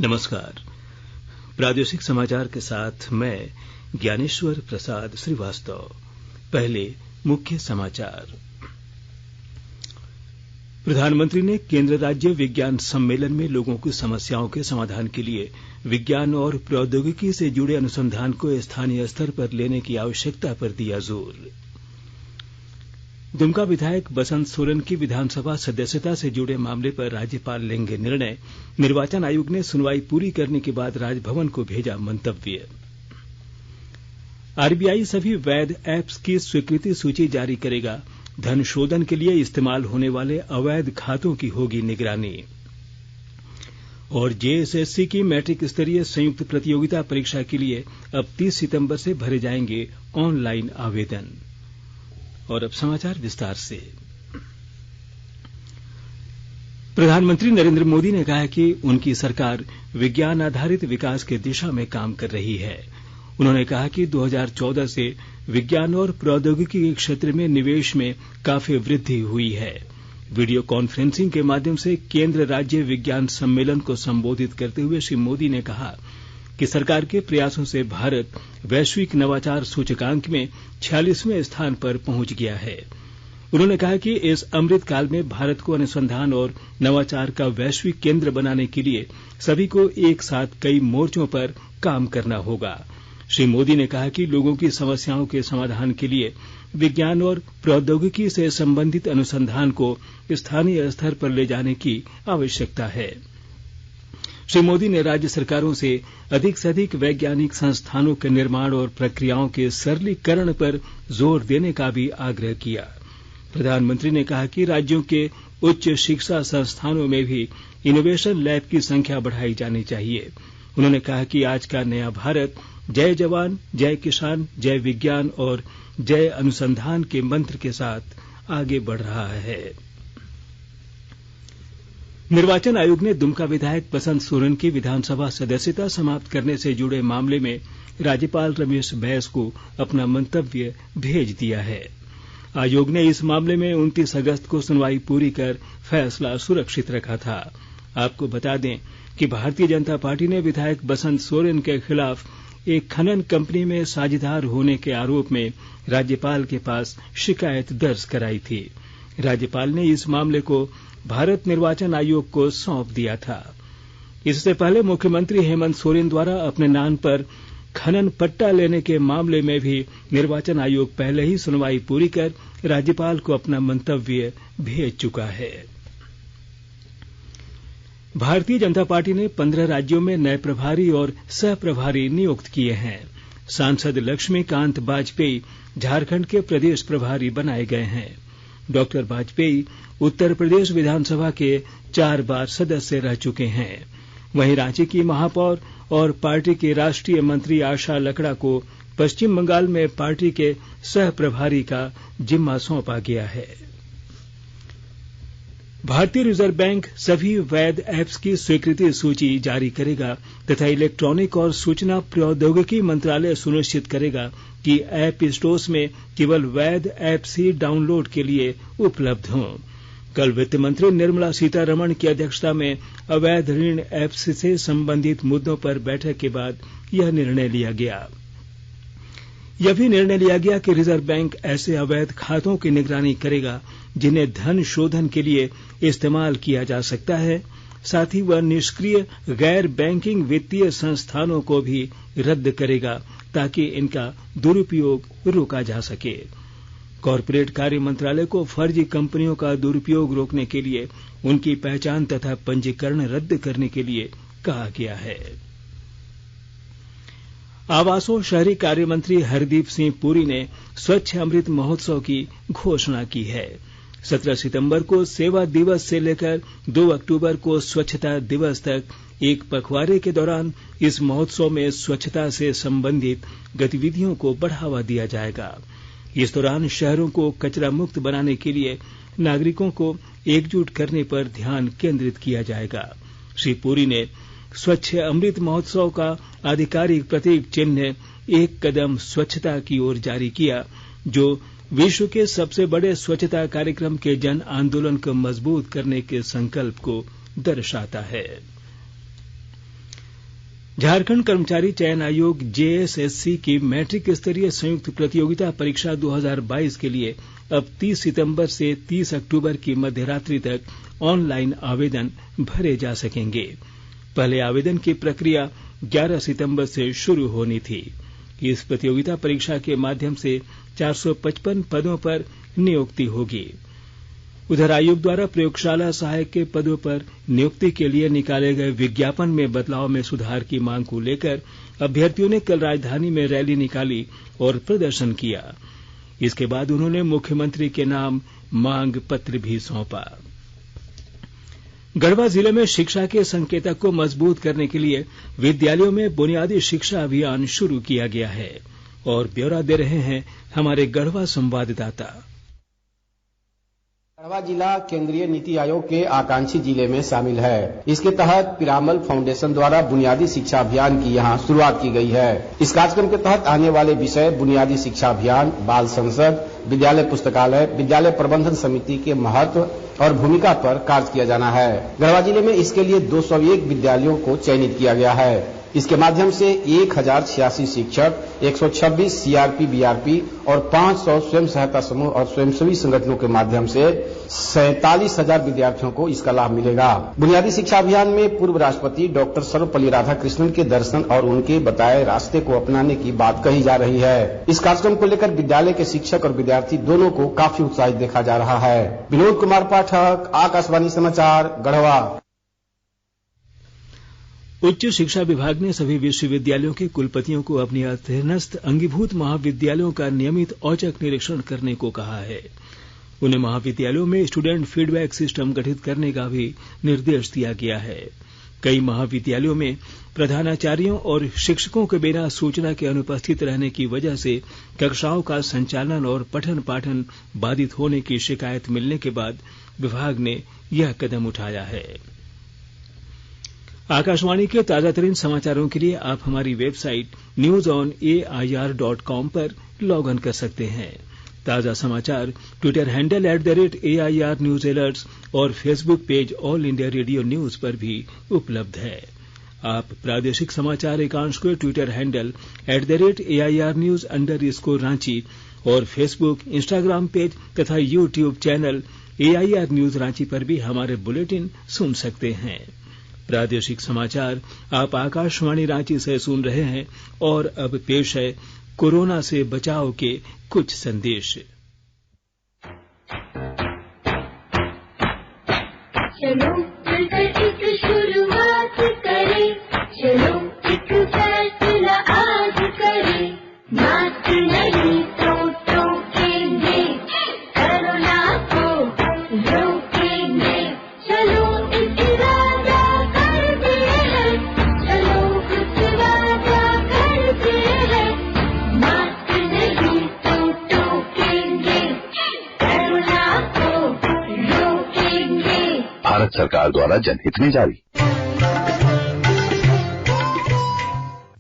नमस्कार। प्रादेशिक समाचार के साथ मैं ज्ञानेश्वर प्रसाद श्रीवास्तव। पहले मुख्य समाचार। प्रधानमंत्री ने केंद्र राज्य विज्ञान सम्मेलन में लोगों की समस्याओं के समाधान के लिए विज्ञान और प्रौद्योगिकी से जुड़े अनुसंधान को स्थानीय स्तर पर लेने की आवश्यकता पर दिया जोर। दुमका विधायक बसंत सोरेन की विधानसभा सदस्यता से जुड़े मामले पर राज्यपाल लेंगे निर्णय। निर्वाचन आयोग ने सुनवाई पूरी करने के बाद राजभवन को भेजा मंतव्य। आरबीआई सभी वैध ऐप्स की स्वीकृति सूची जारी करेगा। धन शोधन के लिए इस्तेमाल होने वाले अवैध खातों की होगी निगरानी। और जेएसएससी की मैट्रिक स्तरीय संयुक्त प्रतियोगिता परीक्षा के लिए अब 30 सितंबर से भरे जाएंगे ऑनलाइन आवेदन। और अब समाचार विस्तार से। प्रधानमंत्री नरेंद्र मोदी ने कहा है कि उनकी सरकार विज्ञान आधारित विकास की दिशा में काम कर रही है। उन्होंने कहा कि 2014 से विज्ञान और प्रौद्योगिकी के क्षेत्र में निवेश में काफी वृद्धि हुई है। वीडियो कॉन्फ्रेंसिंग के माध्यम से केंद्र राज्य विज्ञान सम्मेलन को संबोधित करते हुए श्री मोदी ने कहा कि सरकार के प्रयासों से भारत वैश्विक नवाचार सूचकांक में 46वें स्थान पर पहुंच गया है। उन्होंने कहा कि इस अमृत काल में भारत को अनुसंधान और नवाचार का वैश्विक केंद्र बनाने के लिए सभी को एक साथ कई मोर्चों पर काम करना होगा। श्री मोदी ने कहा कि लोगों की समस्याओं के समाधान के लिए विज्ञान और प्रौद्योगिकी से संबंधित अनुसंधान को स्थानीय स्तर पर ले जाने की आवश्यकता है। श्री मोदी ने राज्य सरकारों से अधिक वैज्ञानिक संस्थानों के निर्माण और प्रक्रियाओं के सरलीकरण पर जोर देने का भी आग्रह किया। प्रधानमंत्री ने कहा कि राज्यों के उच्च शिक्षा संस्थानों में भी इनोवेशन लैब की संख्या बढ़ाई जानी चाहिए। उन्होंने कहा कि आज का नया भारत जय जवान, जय किसान, जय विज्ञान और जय अनुसंधान के मंत्र के साथ आगे बढ़ रहा है। निर्वाचन आयोग ने दुमका विधायक बसंत सोरेन की विधानसभा सदस्यता समाप्त करने से जुड़े मामले में राज्यपाल रमेश बैस को अपना मंतव्य भेज दिया है। आयोग ने इस मामले में 29 अगस्त को सुनवाई पूरी कर फैसला सुरक्षित रखा था। आपको बता दें कि भारतीय जनता पार्टी ने विधायक बसंत सोरेन के खिलाफ एक खनन कंपनी में साझेदार होने के आरोप में राज्यपाल के पास शिकायत दर्ज कराई थी। राज्यपाल ने इस मामले को भारत निर्वाचन आयोग को सौंप दिया था। इससे पहले मुख्यमंत्री हेमंत सोरेन द्वारा अपने नाम पर खनन पट्टा लेने के मामले में भी निर्वाचन आयोग पहले ही सुनवाई पूरी कर राज्यपाल को अपना मंतव्य भेज चुका है। भारतीय जनता पार्टी ने 15 राज्यों में नए प्रभारी और सह प्रभारी नियुक्त किए हैं। सांसद लक्ष्मीकांत वाजपेयी झारखंड के प्रदेश प्रभारी बनाए गए हैं। डॉक्टर वाजपेयी उत्तर प्रदेश विधानसभा के 4 बार सदस्य रह चुके हैं। वहीं रांची की महापौर और पार्टी की राष्ट्रीय मंत्री आशा लकड़ा को पश्चिम बंगाल में पार्टी के सह प्रभारी का जिम्मा सौंपा गया है। भारतीय रिजर्व बैंक सभी वैध ऐप्स की स्वीकृति सूची जारी करेगा तथा इलेक्ट्रॉनिक और सूचना प्रौद्योगिकी मंत्रालय सुनिश्चित करेगा कि ऐप स्टोर्स में केवल वैध ऐप्स ही डाउनलोड के लिए उपलब्ध हों। कल वित्त मंत्री निर्मला सीतारमण की अध्यक्षता में अवैध ऋण ऐप्स से संबंधित मुद्दों पर बैठक के बाद यह निर्णय लिया गया। यह भी निर्णय लिया गया कि रिजर्व बैंक ऐसे अवैध खातों की निगरानी करेगा जिन्हें धन शोधन के लिए इस्तेमाल किया जा सकता है। साथ ही वह निष्क्रिय गैर बैंकिंग वित्तीय संस्थानों को भी रद्द करेगा ताकि इनका दुरुपयोग रोका जा सके। कॉरपोरेट कार्य मंत्रालय को फर्जी कंपनियों का दुरुपयोग रोकने के लिए उनकी पहचान तथा पंजीकरण रद्द करने के लिए कहा गया है। आवास और शहरी कार्य मंत्री हरदीप सिंह पुरी ने स्वच्छ अमृत महोत्सव की घोषणा की है। 17 सितंबर को सेवा दिवस से लेकर 2 अक्टूबर को स्वच्छता दिवस तक एक पखवाड़े के दौरान इस महोत्सव में स्वच्छता से संबंधित गतिविधियों को बढ़ावा दिया जाएगा। इस दौरान शहरों को कचरा मुक्त बनाने के लिए नागरिकों को एकजुट करने पर ध्यान केंद्रित किया जाएगा। श्री पुरी ने स्वच्छ अमृत महोत्सव का आधिकारिक प्रतीक चिन्ह एक कदम स्वच्छता की ओर जारी किया, जो विश्व के सबसे बड़े स्वच्छता कार्यक्रम के जन आंदोलन को मजबूत करने के संकल्प को दर्शाता है। झारखंड कर्मचारी चयन आयोग जेएसएससी की मैट्रिक स्तरीय संयुक्त प्रतियोगिता परीक्षा 2022 के लिए अब 30 सितंबर से 30 अक्टूबर की मध्यरात्रि तक ऑनलाइन आवेदन भरे जा सकेंगे। पहले आवेदन की प्रक्रिया 11 सितंबर से शुरू होनी थी। इस प्रतियोगिता परीक्षा के माध्यम से 455 पदों पर नियुक्ति होगी। उधर आयोग द्वारा प्रयोगशाला सहायक के पदों पर नियुक्ति के लिए निकाले गए विज्ञापन में बदलाव में सुधार की मांग को लेकर अभ्यर्थियों ने कल राजधानी में रैली निकाली और प्रदर्शन किया। इसके बाद उन्होंने मुख्यमंत्री के नाम मांग पत्र भी सौंपा। गढ़वा जिले में शिक्षा के संकेतक को मजबूत करने के लिए विद्यालयों में बुनियादी शिक्षा अभियान शुरू किया गया है और ब्यौरा दे रहे हैं हमारे गढ़वा संवाददाता। गढ़वा जिला केंद्रीय नीति आयोग के आकांक्षी जिले में शामिल है। इसके तहत पिरामल फाउंडेशन द्वारा बुनियादी शिक्षा अभियान की यहां शुरुआत की गई है। इस कार्यक्रम के तहत आने वाले विषय बुनियादी शिक्षा अभियान, बाल संसद, विद्यालय पुस्तकालय, विद्यालय प्रबंधन समिति के महत्व और भूमिका पर कार्य किया जाना है। गढ़वा जिले में इसके लिए 201 विद्यालयों को चयनित किया गया है। इसके माध्यम से 1086 शिक्षक, 126 सीआरपी बीआरपी और 500 स्वयं सहायता समूह और स्वयंसेवी संगठनों के माध्यम से 47,000 विद्यार्थियों को इसका लाभ मिलेगा। बुनियादी शिक्षा अभियान में पूर्व राष्ट्रपति डॉक्टर सर्वपल्ली राधाकृष्णन के दर्शन और उनके बताए रास्ते को अपनाने की बात कही जा रही है। इस कार्यक्रम को लेकर विद्यालय के शिक्षक और विद्यार्थी दोनों को काफी उत्साहित देखा जा रहा है। विनोद कुमार पाठक, आकाशवाणी समाचार, गढ़वा। उच्च शिक्षा विभाग ने सभी विश्वविद्यालयों के कुलपतियों को अपनी अधीनस्थ अंगीभूत महाविद्यालयों का नियमित औचक निरीक्षण करने को कहा है। उन्हें महाविद्यालयों में स्टूडेंट फीडबैक सिस्टम गठित करने का भी निर्देश दिया गया है। कई महाविद्यालयों में प्रधानाचार्यों और शिक्षकों के बिना सूचना के अनुपस्थित रहने की वजह से कक्षाओं का संचालन और पठन पाठन बाधित होने की शिकायत मिलने के बाद विभाग ने यह कदम उठाया है। आकाशवाणी के ताजा तरीन समाचारों के लिए आप हमारी वेबसाइट newsonair.com पर लॉग इन कर सकते हैं। ताजा समाचार Twitter handle @AIR news alerts और Facebook page all India radio news पर भी उपलब्ध है। आप प्रादेशिक समाचार एकांश के ट्विटर हैंडल @AIR न्यूज_रांची और फेसबुक, इंस्टाग्राम पेज तथा YouTube channel AIR news Ranchi पर भी हमारे बुलेटिन सुन सकते हैं। प्रादेशिक समाचार आप आकाशवाणी रांची से सुन रहे हैं और अब पेश है कोरोना से बचाव के कुछ संदेश। चलो मिलकर एक शुरुआत करें, चलो एक फैसला आज करें, मास्क नहीं तो टोकेंगे, कोरोना को रोकेंगे, चलो एक वादा करते हैं, चलो कुछ वादा करते हैं, मास्क नहीं तो टोकेंगे, कोरोना को रोकेंगे। भारत सरकार द्वारा जनहित में जारी।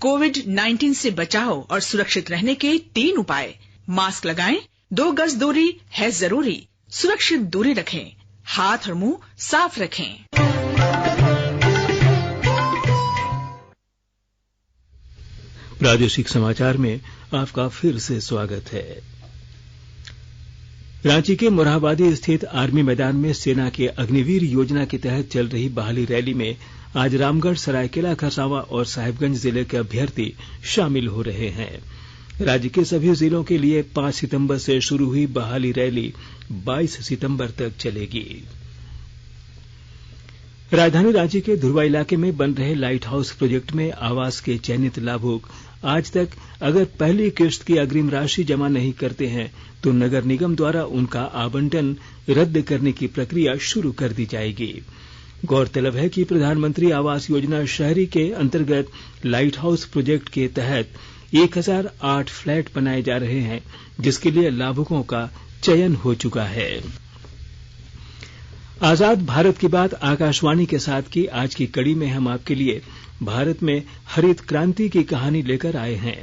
कोविड-19 से बचाव और सुरक्षित रहने के 3 उपाय। मास्क लगाएं, 2 गज दूरी है जरूरी, सुरक्षित दूरी रखें, हाथ और मुंह साफ रखें। प्रादेशिक समाचार में आपका फिर से स्वागत है। रांची के मोरहाबादी स्थित आर्मी मैदान में सेना के अग्निवीर योजना के तहत चल रही बहाली रैली में आज रामगढ़, सरायकेला खरसावां और साहिबगंज जिले के अभ्यर्थी शामिल हो रहे हैं। राज्य के सभी जिलों के लिए 5 सितंबर से शुरू हुई बहाली रैली 22 सितंबर तक चलेगी। राजधानी रांची के धुरवा इलाके में बन रहे लाइट हाउस प्रोजेक्ट में आवास के चयनित लाभुक आज तक अगर पहली किश्त की अग्रिम राशि जमा नहीं करते हैं तो नगर निगम द्वारा उनका आवंटन रद्द करने की प्रक्रिया शुरू कर दी जाएगी। गौरतलब है कि प्रधानमंत्री आवास योजना शहरी के अंतर्गत लाइट हाउस प्रोजेक्ट के तहत 1008 फ्लैट बनाए जा रहे हैं, जिसके लिए लाभुकों का चयन हो चुका है। आजाद भारत की बात आकाशवाणी के साथ की आज की कड़ी में हम आपके लिए भारत में हरित क्रांति की कहानी लेकर आए हैं।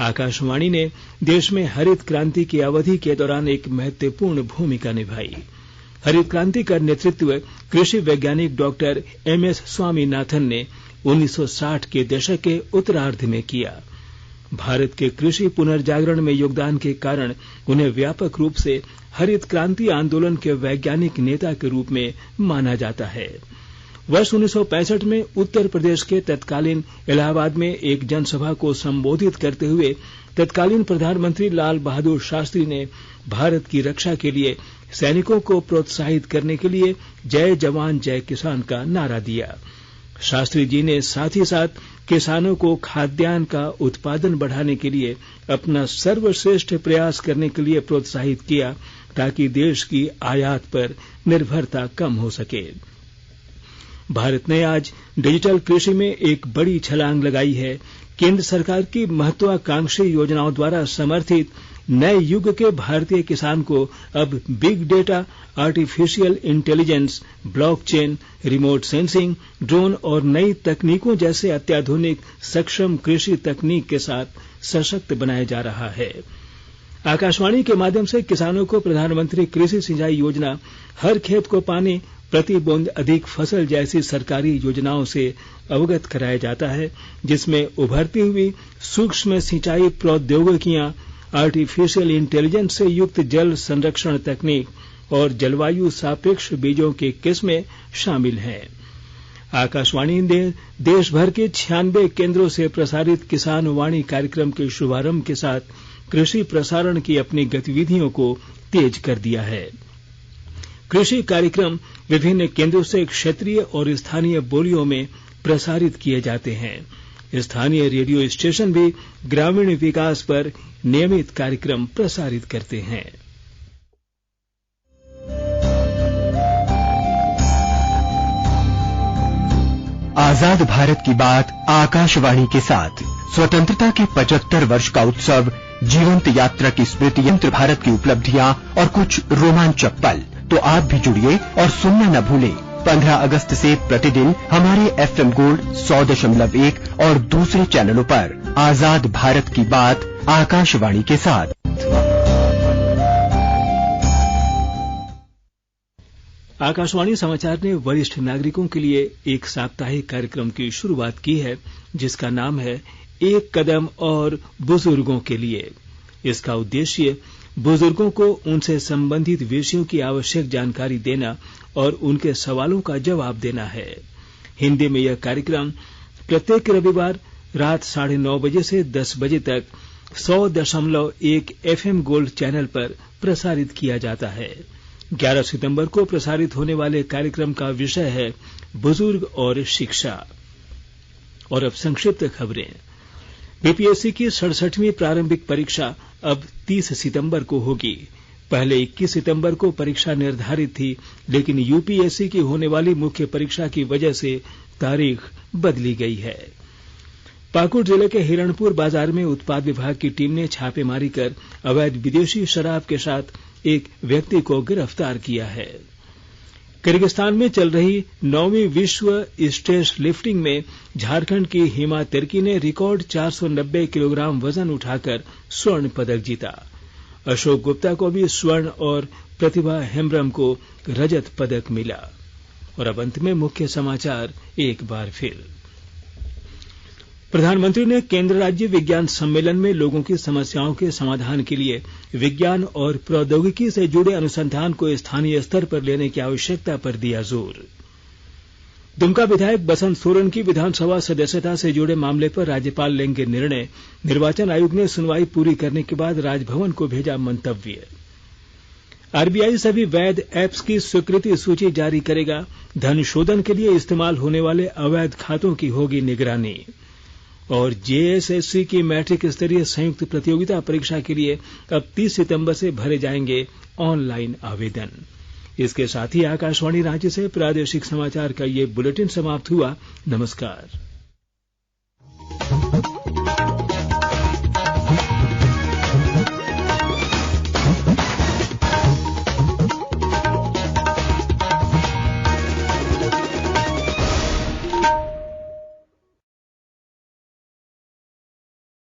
आकाशवाणी ने देश में हरित क्रांति की अवधि के दौरान एक महत्वपूर्ण भूमिका निभाई। हरित क्रांति का नेतृत्व कृषि वैज्ञानिक डॉक्टर MS स्वामीनाथन ने 1960 के दशक के उत्तरार्ध में किया। भारत के कृषि पुनर्जागरण में योगदान के कारण उन्हें व्यापक रूप से हरित क्रांति आंदोलन के वैज्ञानिक नेता के रूप में माना जाता है। वर्ष 1965 में उत्तर प्रदेश के तत्कालीन इलाहाबाद में एक जनसभा को संबोधित करते हुए तत्कालीन प्रधानमंत्री लाल बहादुर शास्त्री ने भारत की रक्षा के लिए सैनिकों को प्रोत्साहित करने के लिए जय जवान जय किसान का नारा दिया। शास्त्री जी ने साथ ही साथ किसानों को खाद्यान्न का उत्पादन बढ़ाने के लिए अपना सर्वश्रेष्ठ प्रयास करने के लिए प्रोत्साहित किया ताकि देश की आयात पर निर्भरता कम हो सके। भारत ने आज डिजिटल कृषि में एक बड़ी छलांग लगाई है। केंद्र सरकार की महत्वाकांक्षी योजनाओं द्वारा समर्थित नए युग के भारतीय किसान को अब big data, artificial intelligence, blockchain, remote sensing, drone और नई तकनीकों जैसे अत्याधुनिक सक्षम कृषि तकनीक के साथ सशक्त बनाया जा रहा है। आकाशवाणी के माध्यम से किसानों को प्रधानमंत्री कृषि सिंचाई योजना, हर खेत को पानी, प्रति बूंद अधिक फसल जैसी सरकारी योजनाओं से अवगत कराया जाता है, जिसमें उभरती हुई सूक्ष्म सिंचाई प्रौद्योगिकियां, आर्टिफिशियल इंटेलिजेंस से युक्त जल संरक्षण तकनीक और जलवायु सापेक्ष बीजों की किस्में शामिल हैं। आकाशवाणी ने देश भर के 96 केंद्रों से प्रसारित किसान वाणी कार्यक्रम के शुभारंभ के साथ कृषि प्रसारण की अपनी गतिविधियों को तेज कर दिया है। कृषि कार्यक्रम विभिन्न केंद्रों से क्षेत्रीय और स्थानीय बोलियों में प्रसारित किए जाते हैं। स्थानीय रेडियो स्टेशन भी ग्रामीण विकास पर नियमित कार्यक्रम प्रसारित करते हैं। आजाद भारत की बात आकाशवाणी के साथ स्वतंत्रता के 75 वर्ष का उत्सव, जीवंत यात्रा की स्मृति, यंत्र भारत की उपलब्धियां और कुछ रोमांचक पल। तो आप भी जुड़िए और सुनना न भूलें 15 अगस्त से प्रतिदिन हमारे FM गोल्ड 100.1 और दूसरे चैनलों पर आजाद भारत की बात आकाशवाणी के साथ। आकाशवाणी समाचार ने वरिष्ठ नागरिकों के लिए एक साप्ताहिक कार्यक्रम की शुरुआत की है, जिसका नाम है एक कदम और बुजुर्गों के लिए। इसका उद्देश्य बुजुर्गों को उनसे संबंधित विषयों की आवश्यक जानकारी देना और उनके सवालों का जवाब देना है। हिंदी में यह कार्यक्रम प्रत्येक रविवार रात 9:30 बजे से 10 बजे तक 100.1 FM गोल्ड चैनल पर प्रसारित किया जाता है। 11 सितंबर को प्रसारित होने वाले कार्यक्रम का विषय है बुजुर्ग और शिक्षा। और अब संक्षिप्त खबरें। बीपीएससी की 67वीं प्रारंभिक परीक्षा अब 30 सितंबर को होगी। पहले 21 सितंबर को परीक्षा निर्धारित थी, लेकिन यूपीएससी की होने वाली मुख्य परीक्षा की वजह से तारीख बदली गई है। पाकुड़ जिले के हिरणपुर बाजार में उत्पाद विभाग की टीम ने छापेमारी कर अवैध विदेशी शराब के साथ एक व्यक्ति को गिरफ्तार किया है। किर्गिस्तान में चल रही 9वीं विश्व स्टेज लिफ्टिंग में झारखंड की हिमा तिर्की ने रिकॉर्ड 490 किलोग्राम वजन उठाकर स्वर्ण पदक जीता। अशोक गुप्ता को भी स्वर्ण और प्रतिभा हेम्ब्रम को रजत पदक मिला। और अब अंत में मुख्य समाचार एक बार फिर। प्रधानमंत्री ने केंद्र राज्य विज्ञान सम्मेलन में लोगों की समस्याओं के समाधान के लिए विज्ञान और प्रौद्योगिकी से जुड़े अनुसंधान को स्थानीय स्तर पर लेने की आवश्यकता पर दिया जोर। दुमका विधायक बसंत सोरेन की विधानसभा सदस्यता से जुड़े मामले पर राज्यपाल लेंगे निर्णय। निर्वाचन आयोग ने सुनवाई पूरी करने के बाद राजभवन को भेजा मंतव्य। आरबीआई सभी वैध ऐप्स की स्वीकृति सूची जारी करेगा। धन शोधन के लिए इस्तेमाल होने वाले अवैध खातों की होगी निगरानी। और जेएसएससी की मैट्रिक स्तरीय संयुक्त प्रतियोगिता परीक्षा के लिए अब 30 सितंबर से भरे जाएंगे ऑनलाइन आवेदन। इसके साथ ही आकाशवाणी रांची से प्रादेशिक समाचार का ये बुलेटिन समाप्त हुआ। नमस्कार।